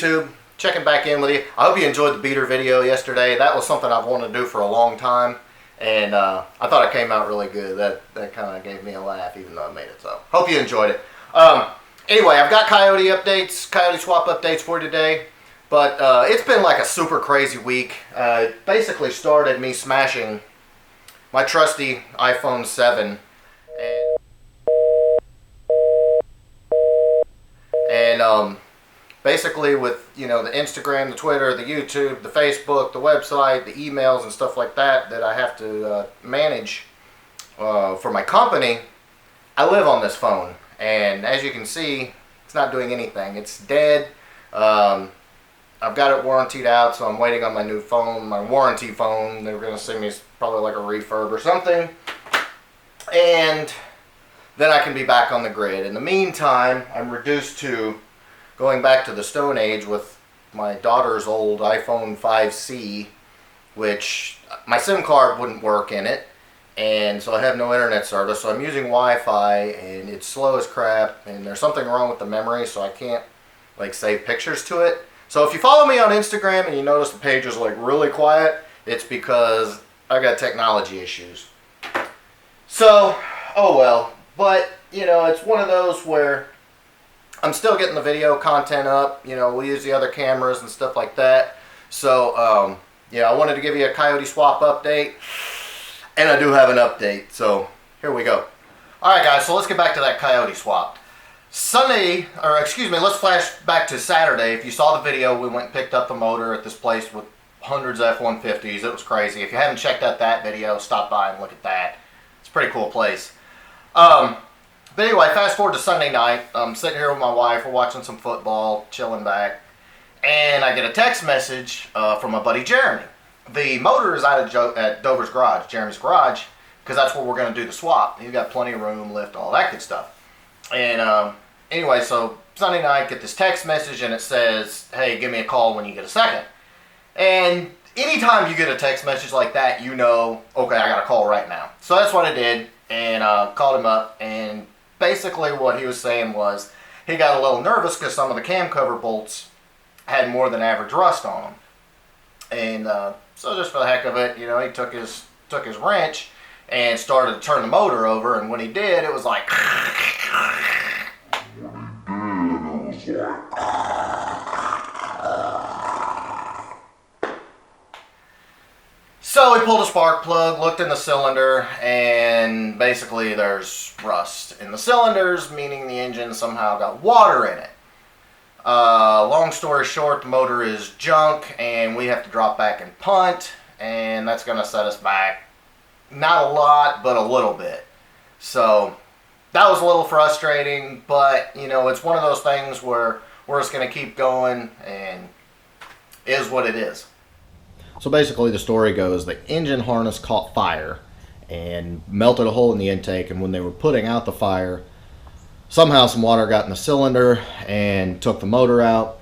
YouTube? Checking back in with you. I hope you enjoyed the beater video yesterday. That was something I've wanted to do for a long time, and I thought it came out really good. That kind of gave me a laugh, even though I made it. So hope you enjoyed it. Anyway, I've got coyote updates, coyote swap updates for today, but it's been like a super crazy week. It basically started me smashing my trusty iPhone 7, and basically with, you know, the Instagram, the Twitter, the YouTube, the Facebook, the website, the emails and stuff like that I have to manage for my company, I live on this phone. And as you can see, it's not doing anything. It's dead. I've got it warrantied out, so I'm waiting on my new phone, my warranty phone. They're going to send me probably like a refurb or something. And then I can be back on the grid. In the meantime, I'm reduced to going back to the Stone Age with my daughter's old iPhone 5C, which my SIM card wouldn't work in it. And so I have no internet service, so I'm using Wi-Fi, and it's slow as crap, and there's something wrong with the memory, so I can't like save pictures to it. So if you follow me on Instagram and you notice the page is like really quiet, it's because I got technology issues. So, oh well. But, you know, it's one of those where I'm still getting the video content up. You know, we use the other cameras and stuff like that. So, yeah, I wanted to give you a coyote swap update. And I do have an update, so here we go. Alright guys, so let's get back to that coyote swap. Let's flash back to Saturday. If you saw the video, we went and picked up the motor at this place with hundreds of F-150s. It was crazy. If you haven't checked out that video, stop by and look at that. It's a pretty cool place. But anyway, fast forward to Sunday night. I'm sitting here with my wife. We're watching some football, chilling back. And I get a text message from my buddy Jeremy. The motor is out at Dover's garage, Jeremy's garage, because that's where we're going to do the swap. He's got plenty of room, lift, all that good stuff. And anyway, so Sunday night, get this text message, and it says, hey, give me a call when you get a second. And anytime you get a text message like that, you know, okay, I got a call right now. So that's what I did, and called him up, and basically what he was saying was he got a little nervous because some of the cam cover bolts had more than average rust on them. And so just for the heck of it, you know, he took his wrench and started to turn the motor over, and when he did, it was like so he pulled a spark plug, looked in the cylinder, and basically there's rust in the cylinders, meaning the engine somehow got water in it. Long story short, the motor is junk, and we have to drop back and punt, and that's going to set us back not a lot, but a little bit. So that was a little frustrating, but you know, it's one of those things where we're just going to keep going, and it is what it is. So basically the story goes, the engine harness caught fire and melted a hole in the intake, and when they were putting out the fire, somehow some water got in the cylinder and took the motor out.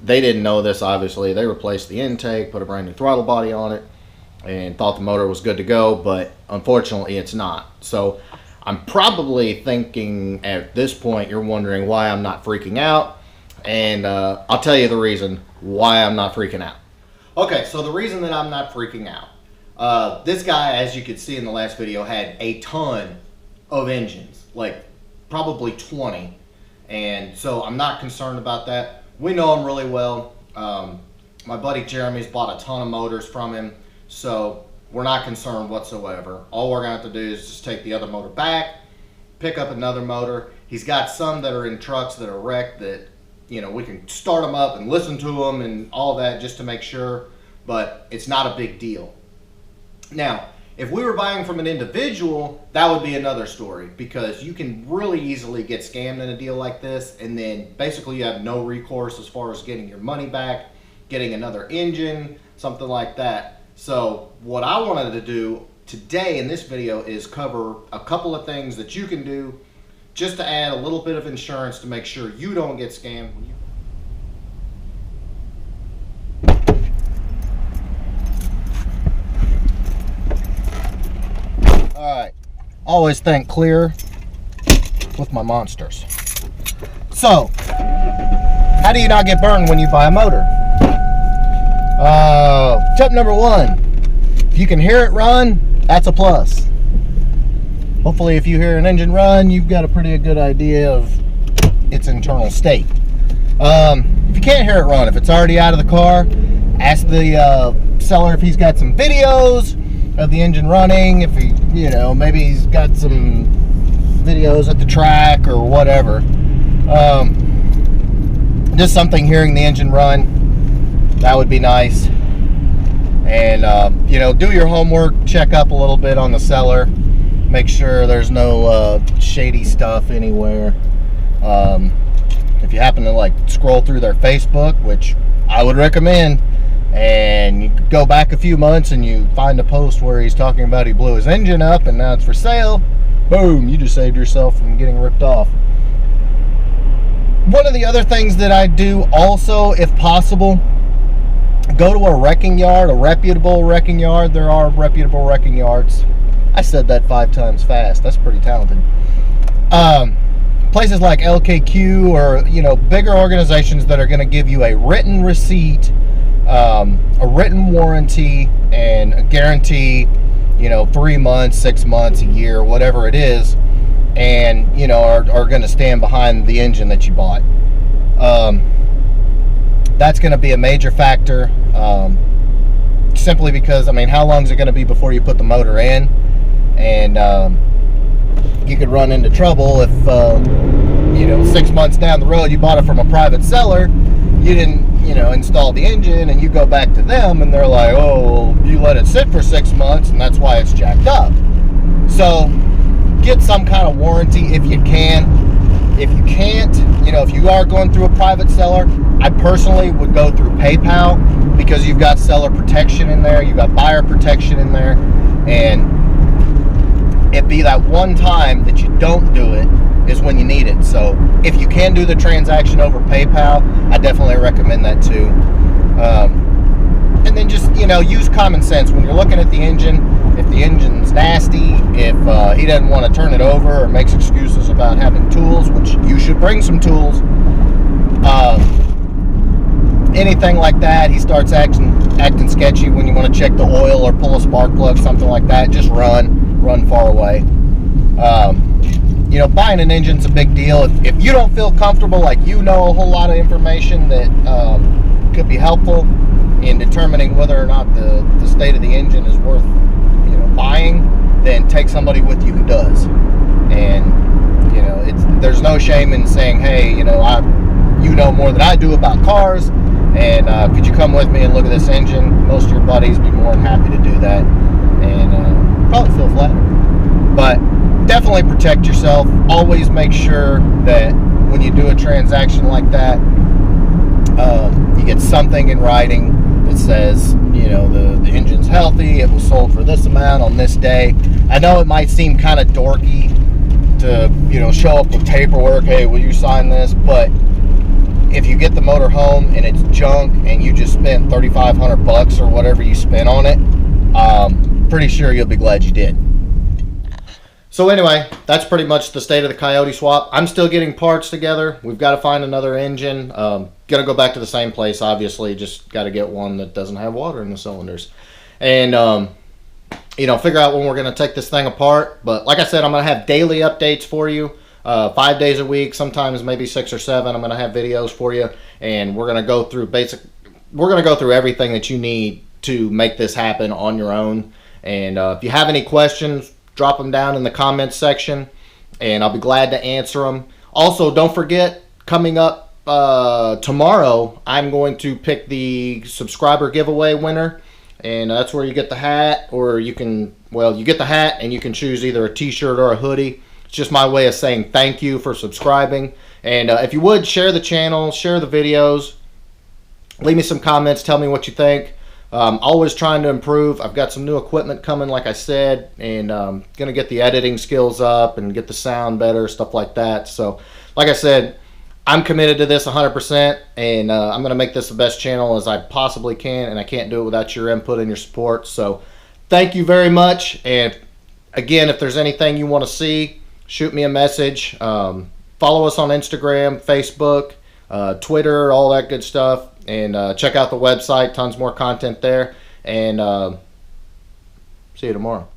They didn't know this, obviously. They replaced the intake, put a brand new throttle body on it, and thought the motor was good to go, but unfortunately it's not. So I'm probably thinking at this point you're wondering why I'm not freaking out, and I'll tell you the reason why I'm not freaking out. Okay, so the reason that I'm not freaking out, this guy, as you could see in the last video, had a ton of engines, like probably 20, and so I'm not concerned about that. We know him really well. My buddy Jeremy's bought a ton of motors from him, so we're not concerned whatsoever. All we're going to have to do is just take the other motor back, pick up another motor. He's got some that are in trucks that are wrecked that, you know, we can start them up and listen to them and all that just to make sure, but it's not a big deal. Now, if we were buying from an individual, that would be another story, because you can really easily get scammed in a deal like this, and then basically you have no recourse as far as getting your money back, getting another engine, something like that. So what I wanted to do today in this video is cover a couple of things that you can do just to add a little bit of insurance to make sure you don't get scammed. Alright, always think clear with my monsters. So, How do you not get burned when you buy a motor? Tip number 1, if you can hear it run, that's a plus. Hopefully if you hear an engine run, you've got a pretty good idea of its internal state. If you can't hear it run, if it's already out of the car, ask the seller if he's got some videos of the engine running, if he, maybe he's got some videos at the track or whatever. Just something hearing the engine run, that would be nice. And do your homework, check up a little bit on the seller, make sure there's no shady stuff anywhere. If you happen to scroll through their Facebook, which I would recommend, and you go back a few months and you find a post where he's talking about he blew his engine up and now it's for sale, boom, you just saved yourself from getting ripped off. One of the other things that I do also, if possible, go to a wrecking yard, a reputable wrecking yard. There are reputable wrecking yards. I said that 5 times fast. That's pretty talented. Places like LKQ or, bigger organizations that are going to give you a written receipt, a written warranty, and a guarantee, 3 months, 6 months, a year, whatever it is, and, are going to stand behind the engine that you bought. That's going to be a major factor, simply because, how long is it going to be before you put the motor in? And you could run into trouble if 6 months down the road you bought it from a private seller, you didn't install the engine, and you go back to them and they're like, oh, you let it sit for 6 months and that's why it's jacked up. So get some kind of warranty if you can. If you can't, if you are going through a private seller, I personally would go through PayPal, because you've got seller protection in there, you've got buyer protection in there, and it'd be that one time that you don't do it is when you need it. So if you can do the transaction over PayPal, I definitely recommend that too. And then just, use common sense when you're looking at the engine. If the engine's nasty, if he doesn't want to turn it over or makes excuses about having tools, which you should bring some tools, anything like that, he starts acting sketchy when you want to check the oil or pull a spark plug, something like that, just run far away. Buying an engine's a big deal. If you don't feel comfortable, a whole lot of information that could be helpful in determining whether or not the state of the engine is worth buying, then take somebody with you who does. And there's no shame in saying, hey, you know more than I do about cars, and could you come with me and look at this engine? Most of your buddies be more than happy to do that, and probably feel flattered. But definitely protect yourself. Always make sure that when you do a transaction like that, you get something in writing that says, the engine's healthy, it was sold for this amount on this day. I know it might seem kind of dorky to, show up with paperwork, hey, will you sign this? But if you get the motor home and it's junk and you just spent $3,500 or whatever you spent on it, pretty sure you'll be glad you did. So anyway, that's pretty much the state of the Coyote swap. I'm still getting parts together. We've got to find another engine. Gonna go back to the same place, obviously. Just got to get one that doesn't have water in the cylinders. And, figure out when we're going to take this thing apart. But like I said, I'm going to have daily updates for you. 5 days a week, sometimes maybe 6 or 7. I'm going to have videos for you. And we're going to go through everything that you need to make this happen on your own. And if you have any questions, drop them down in the comments section, and I'll be glad to answer them. Also, don't forget, coming up tomorrow, I'm going to pick the subscriber giveaway winner, and that's where you get the hat, or you get the hat and you can choose either a t-shirt or a hoodie. It's just my way of saying thank you for subscribing. And if you would, share the channel, share the videos, leave me some comments, tell me what you think. Always trying to improve. I've got some new equipment coming, like I said, and going to get the editing skills up and get the sound better, stuff like that. So, like I said, I'm committed to this 100%, and I'm going to make this the best channel as I possibly can, and I can't do it without your input and your support. So, thank you very much, and again, if there's anything you want to see, shoot me a message. Follow us on Instagram, Facebook. Twitter, all that good stuff. And check out the website. Tons more content there. And see you tomorrow.